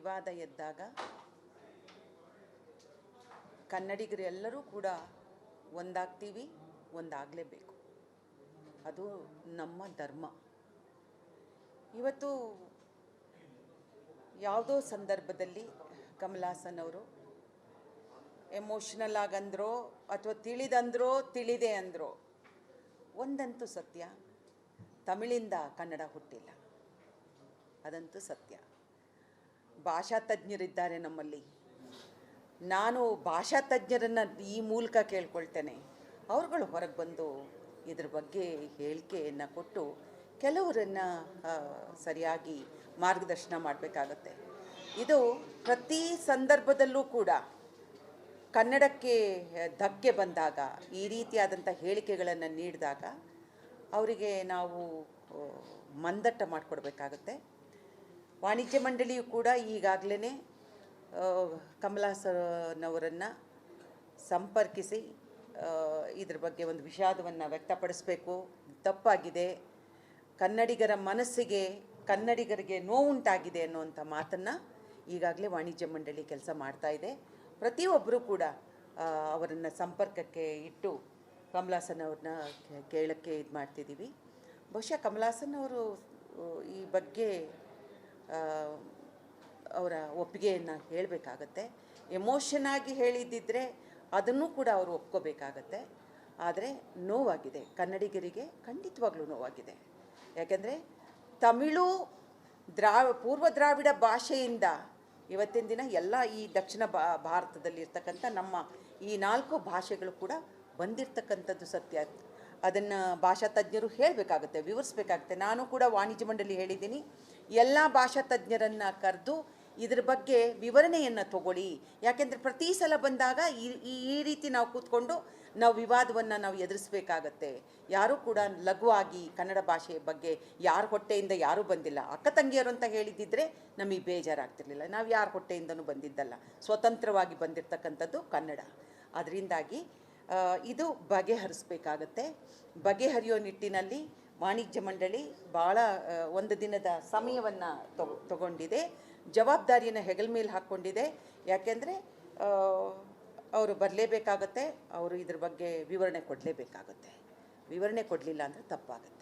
ವಿವಾದ ಎದ್ದಾಗ ಕನ್ನಡಿಗರೆಲ್ಲರೂ ಕೂಡ ಒಂದಾಗ್ತೀವಿ, ಒಂದಾಗಲೇಬೇಕು. ಅದು ನಮ್ಮ ಧರ್ಮ. ಇವತ್ತು ಯಾವುದೋ ಸಂದರ್ಭದಲ್ಲಿ ಕಮಲ್ ಹಾಸನ್ ಅವರು ಎಮೋಷ್ನಲ್ ಆಗಂದ್ರೋ ಅಥವಾ ತಿಳಿದಂದ್ರೋ ತಿಳಿದೆ ಅಂದ್ರೋ, ಒಂದಂತೂ ಸತ್ಯ, ತಮಿಳಿಂದ ಕನ್ನಡ ಹುಟ್ಟಿಲ್ಲ. ಅದಂತೂ ಸತ್ಯ. ಭಾಷಾ ತಜ್ಞರಿದ್ದಾರೆ ನಮ್ಮಲ್ಲಿ. ನಾನು ಭಾಷಾ ತಜ್ಞರನ್ನು ಈ ಮೂಲಕ ಕೇಳ್ಕೊಳ್ತೇನೆ, ಅವ್ರುಗಳು ಹೊರಗೆ ಬಂದು ಇದ್ರ ಬಗ್ಗೆ ಹೇಳಿಕೆಯನ್ನು ಕೊಟ್ಟು ಕೆಲವರನ್ನು ಸರಿಯಾಗಿ ಮಾರ್ಗದರ್ಶನ ಮಾಡಬೇಕಾಗತ್ತೆ. ಇದು ಪ್ರತಿ ಸಂದರ್ಭದಲ್ಲೂ ಕೂಡ ಕನ್ನಡಕ್ಕೆ ಧಕ್ಕೆ ಬಂದಾಗ, ಈ ರೀತಿಯಾದಂಥ ಹೇಳಿಕೆಗಳನ್ನು ನೀಡಿದಾಗ ಅವರಿಗೆ ನಾವು ಮಂದಟ್ಟ ಮಾಡಿಕೊಡ್ಬೇಕಾಗತ್ತೆ. ವಾಣಿಜ್ಯ ಮಂಡಳಿಯು ಕೂಡ ಈಗಾಗಲೇ ಕಮಲ್ ಹಾಸನ್ ಅವರನ್ನು ಸಂಪರ್ಕಿಸಿ ಇದ್ರ ಬಗ್ಗೆ ಒಂದು ವಿಷಾದವನ್ನು ವ್ಯಕ್ತಪಡಿಸಬೇಕು. ತಪ್ಪಾಗಿದೆ, ಕನ್ನಡಿಗರ ಮನಸ್ಸಿಗೆ, ಕನ್ನಡಿಗರಿಗೆ ನೋವುಂಟಾಗಿದೆ ಅನ್ನುವಂಥ ಮಾತನ್ನು ಈಗಾಗಲೇ ವಾಣಿಜ್ಯ ಮಂಡಳಿ ಕೆಲಸ ಮಾಡ್ತಾಯಿದೆ. ಪ್ರತಿಯೊಬ್ಬರೂ ಕೂಡ ಅವರನ್ನು ಸಂಪರ್ಕಕ್ಕೆ ಇಟ್ಟು ಕಮಲ್ ಹಾಸನ್ ಅವ್ರನ್ನ ಕೇಳೋಕ್ಕೆ ಇದು ಮಾಡ್ತಿದ್ದೀವಿ. ಬಹುಶಃ ಕಮಲ್ ಹಾಸನ್ ಅವರು ಈ ಬಗ್ಗೆ ಅವರ ಒಪ್ಪಿಗೆಯನ್ನು ಹೇಳಬೇಕಾಗತ್ತೆ. ಎಮೋಷನ್ ಆಗಿ ಹೇಳಿದ್ದಿದ್ರೆ ಅದನ್ನು ಕೂಡ ಅವರು ಒಪ್ಕೋಬೇಕಾಗತ್ತೆ. ಆದರೆ ನೋವಾಗಿದೆ, ಕನ್ನಡಿಗರಿಗೆ ಖಂಡಿತವಾಗ್ಲೂ ನೋವಾಗಿದೆ. ಯಾಕೆಂದರೆ ತಮಿಳು ಪೂರ್ವ ದ್ರಾವಿಡ ಭಾಷೆಯಿಂದ ಇವತ್ತಿನ ದಿನ ಎಲ್ಲ ಈ ದಕ್ಷಿಣ ಭಾರತದಲ್ಲಿರ್ತಕ್ಕಂಥ ನಮ್ಮ ಈ 4 ಭಾಷೆಗಳು ಕೂಡ ಬಂದಿರತಕ್ಕಂಥದ್ದು ಸತ್ಯ. ಅದನ್ನು ಭಾಷಾ ತಜ್ಞರು ಹೇಳಬೇಕಾಗುತ್ತೆ, ವಿವರಿಸಬೇಕಾಗುತ್ತೆ. ನಾನು ಕೂಡ ವಾಣಿಜ್ಯ ಮಂಡಳಿ ಹೇಳಿದ್ದೀನಿ, ಎಲ್ಲ ಭಾಷಾ ತಜ್ಞರನ್ನು ಕರೆದು ಇದ್ರ ಬಗ್ಗೆ ವಿವರಣೆಯನ್ನು ತಗೊಳ್ಳಿ. ಯಾಕೆಂದರೆ ಪ್ರತಿ ಸಲ ಬಂದಾಗ ಈ ರೀತಿ ನಾವು ಕೂತ್ಕೊಂಡು ನಾವು ವಿವಾದವನ್ನು ನಾವು ಎದುರಿಸಬೇಕಾಗತ್ತೆ. ಯಾರೂ ಕೂಡ ಲಘುವಾಗಿ ಕನ್ನಡ ಭಾಷೆಯ ಬಗ್ಗೆ ಯಾರ ಹೊಟ್ಟೆಯಿಂದ ಯಾರೂ ಬಂದಿಲ್ಲ. ಅಕ್ಕ ತಂಗಿಯರು ಅಂತ ಹೇಳಿದ್ದಿದ್ರೆ ನಮಗೆ ಬೇಜಾರಾಗ್ತಿರ್ಲಿಲ್ಲ. ನಾವು ಯಾರ ಹೊಟ್ಟೆಯಿಂದನೂ ಬಂದಿದ್ದಲ್ಲ, ಸ್ವತಂತ್ರವಾಗಿ ಬಂದಿರತಕ್ಕಂಥದ್ದು ಕನ್ನಡ. ಅದರಿಂದಾಗಿ ಇದು ಬಗೆಹರಿಸಬೇಕಾಗತ್ತೆ. ಬಗೆಹರಿಯೋ ನಿಟ್ಟಿನಲ್ಲಿ ವಾಣಿಜ್ಯ ಮಂಡಳಿ ಭಾಳ ಒಂದು ದಿನದ ಸಮಯವನ್ನು ತಗೊಂಡಿದೆ, ಜವಾಬ್ದಾರಿಯನ್ನು ಹೆಗಲ ಮೇಲೆ ಹಾಕ್ಕೊಂಡಿದೆ. ಯಾಕೆಂದರೆ ಅವರು ಬರಲೇಬೇಕಾಗತ್ತೆ, ಅವರು ಇದ್ರ ಬಗ್ಗೆ ವಿವರಣೆ ಕೊಡಲೇಬೇಕಾಗುತ್ತೆ. ವಿವರಣೆ ಕೊಡಲಿಲ್ಲ ಅಂದರೆ ತಪ್ಪಾಗುತ್ತೆ.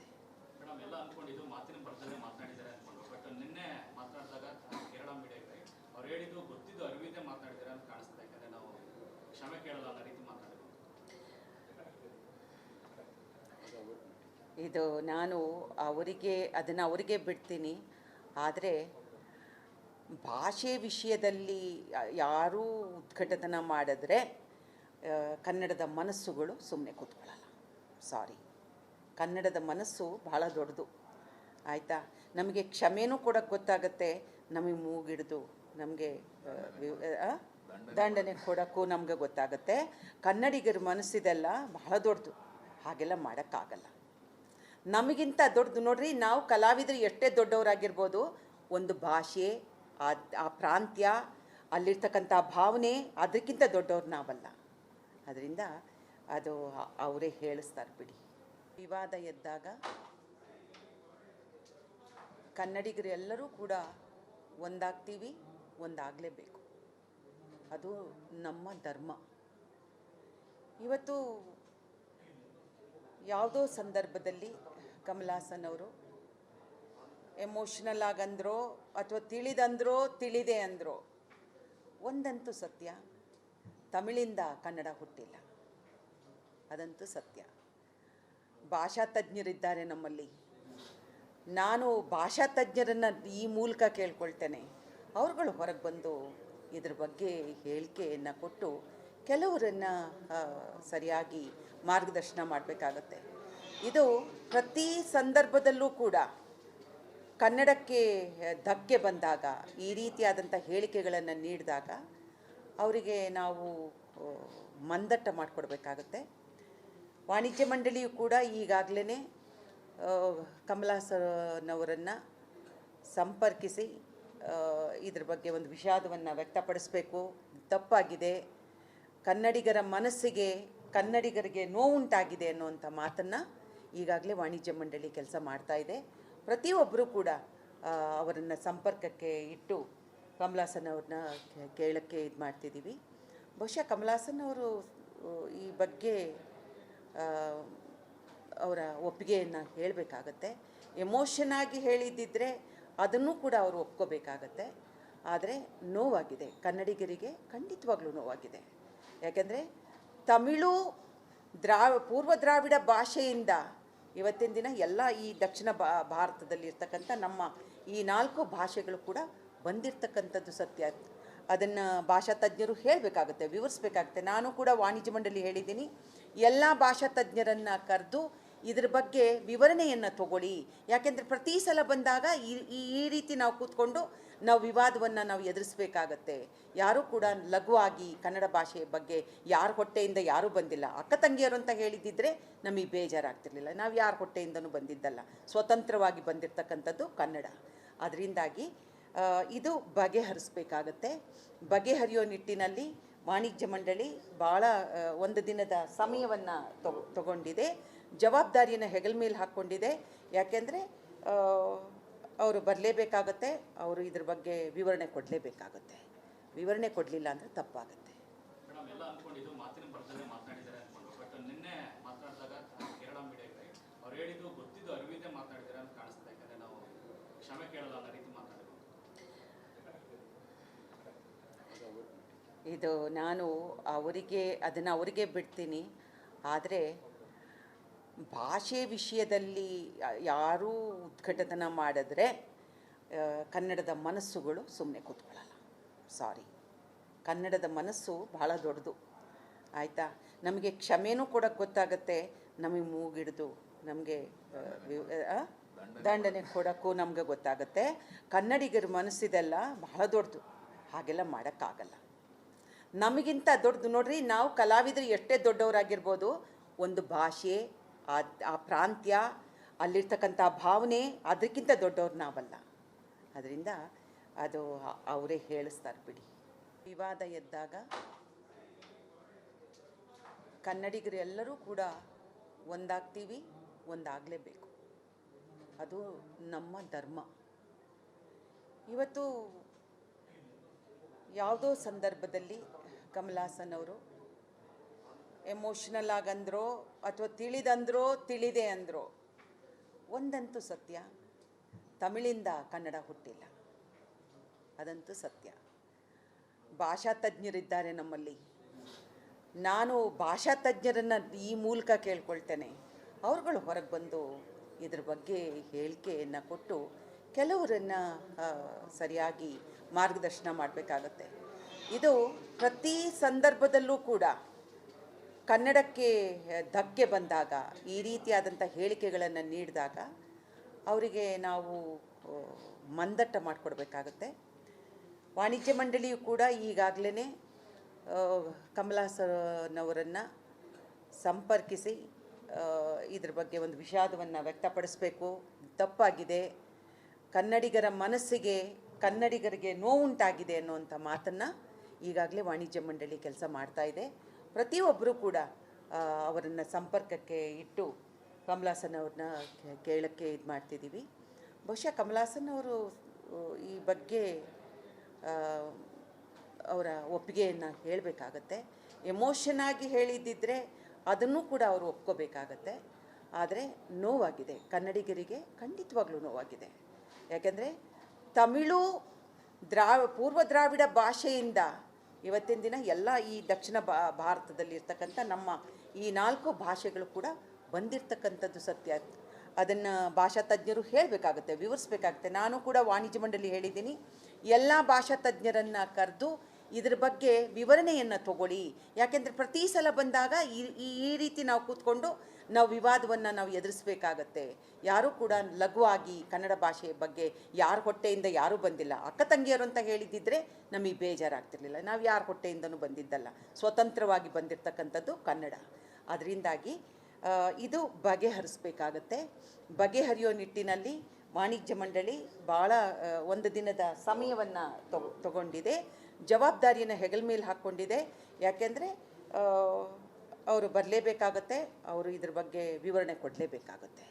ಇದು ನಾನು ಅದನ್ನು ಅವರಿಗೆ ಬಿಡ್ತೀನಿ. ಆದರೆ ಭಾಷೆ ವಿಷಯದಲ್ಲಿ ಯಾರೂ ಉದ್ಘಾಟನ ಮಾಡಿದ್ರೆ ಕನ್ನಡದ ಮನಸ್ಸುಗಳು ಸುಮ್ಮನೆ ಕೂತ್ಕೊಳ್ಳಲ್ಲ. ಸಾರಿ, ಕನ್ನಡದ ಮನಸ್ಸು ಭಾಳ ದೊಡ್ಡದು, ಆಯಿತಾ? ನಮಗೆ ಕ್ಷಮೆನೂ ಕೊಡೋಕ್ಕೆ ಗೊತ್ತಾಗುತ್ತೆ, ನಮಗೆ ಮೂಗಿಡ್ದು ನಮಗೆ ದಂಡನೆ ಕೊಡೋಕ್ಕೂ ನಮಗೆ ಗೊತ್ತಾಗುತ್ತೆ. ಕನ್ನಡಿಗರ ಮನಸ್ಸಿದೆಲ್ಲ ಬಹಳ ದೊಡ್ಡದು, ಹಾಗೆಲ್ಲ ಮಾಡೋಕ್ಕಾಗಲ್ಲ. ನಮಗಿಂತ ದೊಡ್ಡದು ನೋಡ್ರಿ, ನಾವು ಕಲಾವಿದರು ಎಷ್ಟೇ ದೊಡ್ಡವರಾಗಿರ್ಬೋದು, ಒಂದು ಭಾಷೆ, ಆ ಪ್ರಾಂತ್ಯ, ಅಲ್ಲಿರ್ತಕ್ಕಂಥ ಭಾವನೆ, ಅದಕ್ಕಿಂತ ದೊಡ್ಡವ್ರು ನಾವಲ್ಲ. ಅದರಿಂದ ಅದು ಅವರೇ ಹೇಳಿಸ್ತಾರೆ ಬಿಡಿ. ವಿವಾದ ಎದ್ದಾಗ ಕನ್ನಡಿಗರೆಲ್ಲರೂ ಕೂಡ ಒಂದಾಗ್ತೀವಿ, ಒಂದಾಗಲೇಬೇಕು. ಅದು ನಮ್ಮ ಧರ್ಮ. ಇವತ್ತು ಯಾವುದೋ ಸಂದರ್ಭದಲ್ಲಿ ಕಮಲ್ ಹಾಸನ್ ಅವರು ಎಮೋಷ್ನಲ್ ಆಗಂದ್ರೋ ಅಥವಾ ತಿಳಿದಂದ್ರೋ ತಿಳಿದೆ ಅಂದ್ರೋ, ಒಂದಂತೂ ಸತ್ಯ, ತಮಿಳಿಂದ ಕನ್ನಡ ಹುಟ್ಟಿಲ್ಲ. ಅದಂತೂ ಸತ್ಯ. ಭಾಷಾ ತಜ್ಞರಿದ್ದಾರೆ ನಮ್ಮಲ್ಲಿ. ನಾನು ಭಾಷಾ ತಜ್ಞರನ್ನು ಈ ಮೂಲಕ ಕೇಳ್ಕೊಳ್ತೇನೆ, ಅವ್ರುಗಳು ಹೊರಗೆ ಬಂದು ಇದ್ರ ಬಗ್ಗೆ ಹೇಳಿಕೆಯನ್ನು ಕೊಟ್ಟು ಕೆಲವರನ್ನು ಸರಿಯಾಗಿ ಮಾರ್ಗದರ್ಶನ ಮಾಡಬೇಕಾಗತ್ತೆ. ಇದು ಪ್ರತಿ ಸಂದರ್ಭದಲ್ಲೂ ಕೂಡ ಕನ್ನಡಕ್ಕೆ ಧಕ್ಕೆ ಬಂದಾಗ, ಈ ರೀತಿಯಾದಂಥ ಹೇಳಿಕೆಗಳನ್ನು ನೀಡಿದಾಗ ಅವರಿಗೆ ನಾವು ಮಂದಟ್ಟ ಮಾಡಿಕೊಡ್ಬೇಕಾಗತ್ತೆ. ವಾಣಿಜ್ಯ ಮಂಡಳಿಯು ಕೂಡ ಈಗಾಗಲೇ ಕಮಲ್ ಹಾಸನ್ ಅವರನ್ನು ಸಂಪರ್ಕಿಸಿ ಇದ್ರ ಬಗ್ಗೆ ಒಂದು ವಿಷಾದವನ್ನು ವ್ಯಕ್ತಪಡಿಸಬೇಕು. ತಪ್ಪಾಗಿದೆ, ಕನ್ನಡಿಗರ ಮನಸ್ಸಿಗೆ, ಕನ್ನಡಿಗರಿಗೆ ನೋವುಂಟಾಗಿದೆ ಅನ್ನುವಂಥ ಮಾತನ್ನು ಈಗಾಗಲೇ ವಾಣಿಜ್ಯ ಮಂಡಳಿ ಕೆಲಸ ಮಾಡ್ತಾಯಿದೆ. ಪ್ರತಿಯೊಬ್ಬರೂ ಕೂಡ ಅವರನ್ನು ಸಂಪರ್ಕಕ್ಕೆ ಇಟ್ಟು ಕಮಲಾಸನ್ ಅವ್ರನ್ನ ಕೇಳೋಕ್ಕೆ ಇದು ಮಾಡ್ತಿದ್ದೀವಿ. ಬಹುಶಃ ಕಮಲಾಸನ್ ಅವರು ಈ ಬಗ್ಗೆ ಅವರ ಒಪ್ಪಿಗೆಯನ್ನು ಹೇಳಬೇಕಾಗತ್ತೆ. ಎಮೋಷನ್ ಆಗಿ ಹೇಳಿದ್ದಿದ್ರೆ ಅದನ್ನು ಕೂಡ ಅವರು ಒಪ್ಕೋಬೇಕಾಗತ್ತೆ. ಆದರೆ ನೋವಾಗಿದೆ, ಕನ್ನಡಿಗರಿಗೆ ಖಂಡಿತವಾಗ್ಲೂ ನೋವಾಗಿದೆ. ಯಾಕೆಂದರೆ ತಮಿಳು ಪೂರ್ವ ದ್ರಾವಿಡ ಭಾಷೆಯಿಂದ ಇವತ್ತಿನ ದಿನ ಎಲ್ಲ ಈ ದಕ್ಷಿಣ ಭಾರತದಲ್ಲಿರ್ತಕ್ಕಂಥ ನಮ್ಮ ಈ 4 ಭಾಷೆಗಳು ಕೂಡ ಬಂದಿರತಕ್ಕಂಥದ್ದು ಸತ್ಯ. ಅದನ್ನು ಭಾಷಾ ತಜ್ಞರು ಹೇಳಬೇಕಾಗುತ್ತೆ, ವಿವರಿಸಬೇಕಾಗುತ್ತೆ. ನಾನು ಕೂಡ ವಾಣಿಜ್ಯ ಮಂಡಳಿ ಹೇಳಿದ್ದೀನಿ, ಎಲ್ಲ ಭಾಷಾ ತಜ್ಞರನ್ನು ಕರೆದು ಇದ್ರ ಬಗ್ಗೆ ವಿವರಣೆಯನ್ನು ತಗೊಳ್ಳಿ. ಯಾಕೆಂದರೆ ಪ್ರತಿ ಸಲ ಬಂದಾಗ ಈ ರೀತಿ ನಾವು ಕೂತ್ಕೊಂಡು ನಾವು ವಿವಾದವನ್ನು ನಾವು ಎದುರಿಸಬೇಕಾಗತ್ತೆ. ಯಾರೂ ಕೂಡ ಲಘುವಾಗಿ ಕನ್ನಡ ಭಾಷೆಯ ಬಗ್ಗೆ ಯಾರ ಹೊಟ್ಟೆಯಿಂದ ಯಾರೂ ಬಂದಿಲ್ಲ. ಅಕ್ಕ ತಂಗಿಯರು ಅಂತ ಹೇಳಿದ್ದಿದ್ರೆ ನಮಗೆ ಬೇಜಾರಾಗ್ತಿರ್ಲಿಲ್ಲ. ನಾವು ಯಾರ ಹೊಟ್ಟೆಯಿಂದನೂ ಬಂದಿದ್ದಲ್ಲ, ಸ್ವತಂತ್ರವಾಗಿ ಬಂದಿರತಕ್ಕಂಥದ್ದು ಕನ್ನಡ. ಅದರಿಂದಾಗಿ ಇದು ಬಗೆಹರಿಸಬೇಕಾಗತ್ತೆ. ಬಗೆಹರಿಯೋ ನಿಟ್ಟಿನಲ್ಲಿ ವಾಣಿಜ್ಯ ಮಂಡಳಿ ಭಾಳ ಒಂದು ದಿನದ ಸಮಯವನ್ನು ತಗೊಂಡಿದೆ, ಜವಾಬ್ದಾರಿಯನ್ನು ಹೆಗಲ ಮೇಲೆ ಹಾಕ್ಕೊಂಡಿದೆ. ಯಾಕೆಂದರೆ ಅವರು ಬರಲೇಬೇಕಾಗತ್ತೆ, ಅವರು ಇದ್ರ ಬಗ್ಗೆ ವಿವರಣೆ ಕೊಡಲೇಬೇಕಾಗತ್ತೆ. ವಿವರಣೆ ಕೊಡಲಿಲ್ಲ ಅಂದರೆ ತಪ್ಪಾಗುತ್ತೆ. ಇದು ನಾನು ಅವರಿಗೆ ಬಿಡ್ತೀನಿ. ಆದರೆ ಭಾಷೆ ವಿಷಯದಲ್ಲಿ ಯಾರೂ ಉದ್ಘಾಟನೆ ಮಾಡಿದ್ರೆ ಕನ್ನಡದ ಮನಸ್ಸುಗಳು ಸುಮ್ಮನೆ ಕೂತ್ಕೊಳ್ಳಲ್ಲ. ಸಾರಿ, ಕನ್ನಡದ ಮನಸ್ಸು ಬಹಳ ದೊಡ್ಡದು, ಆಯಿತಾ. ನಮಗೆ ಕ್ಷಮೆನೂ ಕೊಡೋಕ್ಕೆ ಗೊತ್ತಾಗುತ್ತೆ, ನಮಗೆ ಮೂಗಿಡ್ದು ನಮಗೆ ದಂಡನೆ ಕೊಡೋಕ್ಕೂ ನಮಗೆ ಗೊತ್ತಾಗುತ್ತೆ. ಕನ್ನಡಿಗರ ಮನಸ್ಸಿದೆಲ್ಲ ಬಹಳ ದೊಡ್ಡದು, ಹಾಗೆಲ್ಲ ಮಾಡೋಕ್ಕಾಗಲ್ಲ. ನಮಗಿಂತ ದೊಡ್ಡದು ನೋಡ್ರಿ, ನಾವು ಕಲಾವಿದರು ಎಷ್ಟೇ ದೊಡ್ಡವರಾಗಿರ್ಬೋದು, ಒಂದು ಭಾಷೆ, ಆ ಪ್ರಾಂತ್ಯ, ಅಲ್ಲಿರ್ತಕ್ಕಂಥ ಭಾವನೆ, ಅದಕ್ಕಿಂತ ದೊಡ್ಡವ್ರು ನಾವಲ್ಲ. ಅದರಿಂದ ಅದು ಅವರೇ ಹೇಳಿಸ್ತಾರೆ ಬಿಡಿ. ವಿವಾದ ಎದ್ದಾಗ ಕನ್ನಡಿಗರು ಎಲ್ಲರೂ ಕೂಡ ಒಂದಾಗ್ತೀವಿ, ಒಂದಾಗಲೇಬೇಕು. ಅದು ನಮ್ಮ ಧರ್ಮ. ಇವತ್ತು ಯಾವುದೋ ಸಂದರ್ಭದಲ್ಲಿ ಕಮಲಾಸನ್ ಅವರು ಎಮೋಷ್ನಲ್ ಆಗಂದ್ರೋ ಅಥವಾ ತಿಳಿದಂದ್ರೋ ತಿಳಿದೆ ಅಂದ್ರೋ, ಒಂದಂತೂ ಸತ್ಯ, ತಮಿಳಿಂದ ಕನ್ನಡ ಹುಟ್ಟಿಲ್ಲ, ಅದಂತೂ ಸತ್ಯ. ಭಾಷಾ ತಜ್ಞರಿದ್ದಾರೆ ನಮ್ಮಲ್ಲಿ. ನಾನು ಭಾಷಾ ತಜ್ಞರನ್ನು ಈ ಮೂಲಕ ಕೇಳ್ಕೊಳ್ತೇನೆ, ಅವ್ರುಗಳು ಹೊರಗೆ ಬಂದು ಇದ್ರ ಬಗ್ಗೆ ಹೇಳಿಕೆಯನ್ನು ಕೊಟ್ಟು ಕೆಲವರನ್ನು ಸರಿಯಾಗಿ ಮಾರ್ಗದರ್ಶನ ಮಾಡಬೇಕಾಗತ್ತೆ. ಇದು ಪ್ರತಿ ಸಂದರ್ಭದಲ್ಲೂ ಕೂಡ ಕನ್ನಡಕ್ಕೆ ಧಕ್ಕೆ ಬಂದಾಗ, ಈ ರೀತಿಯಾದಂಥ ಹೇಳಿಕೆಗಳನ್ನು ನೀಡಿದಾಗ ಅವರಿಗೆ ನಾವು ಮಂದಟ್ಟ ಮಾಡಿಕೊಡ್ಬೇಕಾಗತ್ತೆ. ವಾಣಿಜ್ಯ ಮಂಡಳಿಯು ಕೂಡ ಈಗಾಗಲೇ ಕಮಲಾಸನವರನ್ನು ಸಂಪರ್ಕಿಸಿ ಇದ್ರ ಬಗ್ಗೆ ಒಂದು ವಿಷಾದವನ್ನು ವ್ಯಕ್ತಪಡಿಸಬೇಕು. ತಪ್ಪಾಗಿದೆ, ಕನ್ನಡಿಗರ ಮನಸ್ಸಿಗೆ, ಕನ್ನಡಿಗರಿಗೆ ನೋವುಂಟಾಗಿದೆ ಅನ್ನುವಂಥ ಮಾತನ್ನು ಈಗಾಗಲೇ ವಾಣಿಜ್ಯ ಮಂಡಳಿ ಕೆಲಸ ಮಾಡ್ತಾಯಿದೆ. ಪ್ರತಿಯೊಬ್ಬರೂ ಕೂಡ ಅವರನ್ನು ಸಂಪರ್ಕಕ್ಕೆ ಇಟ್ಟು ಕಮಲಾಸನ್ ಅವ್ರನ್ನ ಕೇಳೋಕ್ಕೆ ಇದು ಮಾಡ್ತಿದ್ದೀವಿ. ಬಹುಶಃ ಕಮಲಾಸನ್ ಅವರು ಈ ಬಗ್ಗೆ ಅವರ ಒಪ್ಪಿಗೆಯನ್ನು ಹೇಳಬೇಕಾಗತ್ತೆ. ಎಮೋಷನ್ ಆಗಿ ಹೇಳಿದ್ದಿದ್ರೆ ಅದನ್ನು ಕೂಡ ಅವರು ಒಪ್ಕೋಬೇಕಾಗತ್ತೆ. ಆದರೆ ನೋವಾಗಿದೆ, ಕನ್ನಡಿಗರಿಗೆ ಖಂಡಿತವಾಗ್ಲೂ ನೋವಾಗಿದೆ. ಯಾಕೆಂದರೆ ತಮಿಳು ಪೂರ್ವ ದ್ರಾವಿಡ ಭಾಷೆಯಿಂದ ಇವತ್ತಿನ ದಿನ ಎಲ್ಲ ಈ ದಕ್ಷಿಣ ಭಾರತದಲ್ಲಿರ್ತಕ್ಕಂಥ ನಮ್ಮ ಈ 4 ಭಾಷೆಗಳು ಕೂಡ ಬಂದಿರತಕ್ಕಂಥದ್ದು ಸತ್ಯ. ಅದನ್ನು ಭಾಷಾ ತಜ್ಞರು ಹೇಳಬೇಕಾಗುತ್ತೆ, ವಿವರಿಸಬೇಕಾಗುತ್ತೆ. ನಾನು ಕೂಡ ವಾಣಿಜ್ಯ ಮಂಡಳಿ ಹೇಳಿದ್ದೀನಿ, ಎಲ್ಲ ಭಾಷಾ ತಜ್ಞರನ್ನು ಕರೆದು ಇದ್ರ ಬಗ್ಗೆ ವಿವರಣೆಯನ್ನು ತಗೊಳ್ಳಿ. ಯಾಕೆಂದರೆ ಪ್ರತಿ ಸಲ ಬಂದಾಗ ಈ ರೀತಿ ನಾವು ಕೂತ್ಕೊಂಡು ನಾವು ವಿವಾದವನ್ನು ನಾವು ಎದುರಿಸಬೇಕಾಗತ್ತೆ. ಯಾರೂ ಕೂಡ ಲಘುವಾಗಿ ಕನ್ನಡ ಭಾಷೆಯ ಬಗ್ಗೆ ಯಾರ ಹೊಟ್ಟೆಯಿಂದ ಯಾರೂ ಬಂದಿಲ್ಲ. ಅಕ್ಕ ತಂಗಿಯರು ಅಂತ ಹೇಳಿದ್ದಿದ್ರೆ ನಮಗೆ ಬೇಜಾರಾಗ್ತಿರ್ಲಿಲ್ಲ. ನಾವು ಯಾರ ಹೊಟ್ಟೆಯಿಂದನೂ ಬಂದಿದ್ದಲ್ಲ, ಸ್ವತಂತ್ರವಾಗಿ ಬಂದಿರತಕ್ಕಂಥದ್ದು ಕನ್ನಡ. ಅದರಿಂದಾಗಿ ಇದು ಬಗೆಹರಿಸಬೇಕಾಗತ್ತೆ. ಬಗೆಹರಿಯೋ ನಿಟ್ಟಿನಲ್ಲಿ ವಾಣಿಜ್ಯ ಮಂಡಳಿ ಭಾಳ ಒಂದು ದಿನದ ಸಮಯವನ್ನು ತಗೊಂಡಿದೆ, ಜವಾಬ್ದಾರಿಯನ್ನು ಹೆಗಲ ಮೇಲೆ ಹಾಕ್ಕೊಂಡಿದೆ. ಯಾಕೆಂದರೆ ಅವರು ಬರಲೇಬೇಕಾಗತ್ತೆ, ಅವರು ಇದ್ರ ಬಗ್ಗೆ ವಿವರಣೆ ಕೊಡಲೇಬೇಕಾಗತ್ತೆ.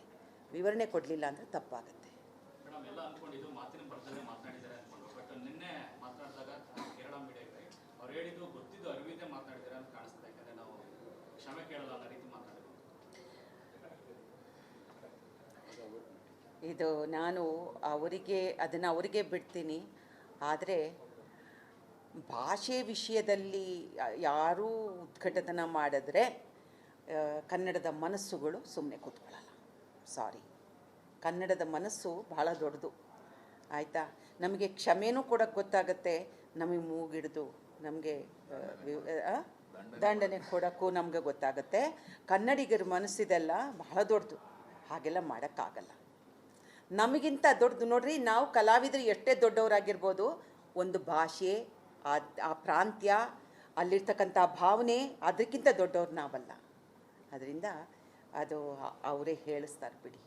ವಿವರಣೆ ಕೊಡಲಿಲ್ಲ ಅಂದರೆ ತಪ್ಪಾಗುತ್ತೆ. ಇದು ನಾನು ಅದನ್ನು ಅವರಿಗೆ ಬಿಡ್ತೀನಿ. ಆದರೆ ಭಾಷೆ ವಿಷಯದಲ್ಲಿ ಯಾರೂ ಉದ್ಘಾಟನ ಮಾಡಿದ್ರೆ ಕನ್ನಡದ ಮನಸ್ಸುಗಳು ಸುಮ್ಮನೆ ಕೂತ್ಕೊಳ್ಳಲ್ಲ. ಸಾರಿ, ಕನ್ನಡದ ಮನಸ್ಸು ಬಹಳ ದೊಡ್ಡದು, ಆಯಿತಾ. ನಮಗೆ ಕ್ಷಮೆನೂ ಕೊಡೋಕ್ಕೆ ಗೊತ್ತಾಗುತ್ತೆ, ನಮಗೆ ಮೂಗಿಡ್ದು ನಮಗೆ ದಂಡನೆ ಕೊಡೋಕ್ಕೂ ನಮಗೆ ಗೊತ್ತಾಗುತ್ತೆ. ಕನ್ನಡಿಗರ ಮನಸ್ಸಿದೆಲ್ಲ ಬಹಳ ದೊಡ್ಡದು, ಹಾಗೆಲ್ಲ ಮಾಡೋಕ್ಕಾಗಲ್ಲ. ನಮಗಿಂತ ದೊಡ್ಡದು ನೋಡ್ರಿ, ನಾವು ಕಲಾವಿದರು ಎಷ್ಟೇ ದೊಡ್ಡವರಾಗಿರ್ಬೋದು, ಒಂದು ಭಾಷೆ, ಆ ಪ್ರಾಂತ್ಯ, ಅಲ್ಲಿರ್ತಕ್ಕಂಥ ಭಾವನೆ, ಅದಕ್ಕಿಂತ ದೊಡ್ಡವ್ರು ನಾವಲ್ಲ. ಅದರಿಂದ ಅದು ಅವರೇ ಹೇಳಿಸ್ತಾರೆ ಬಿಡಿ.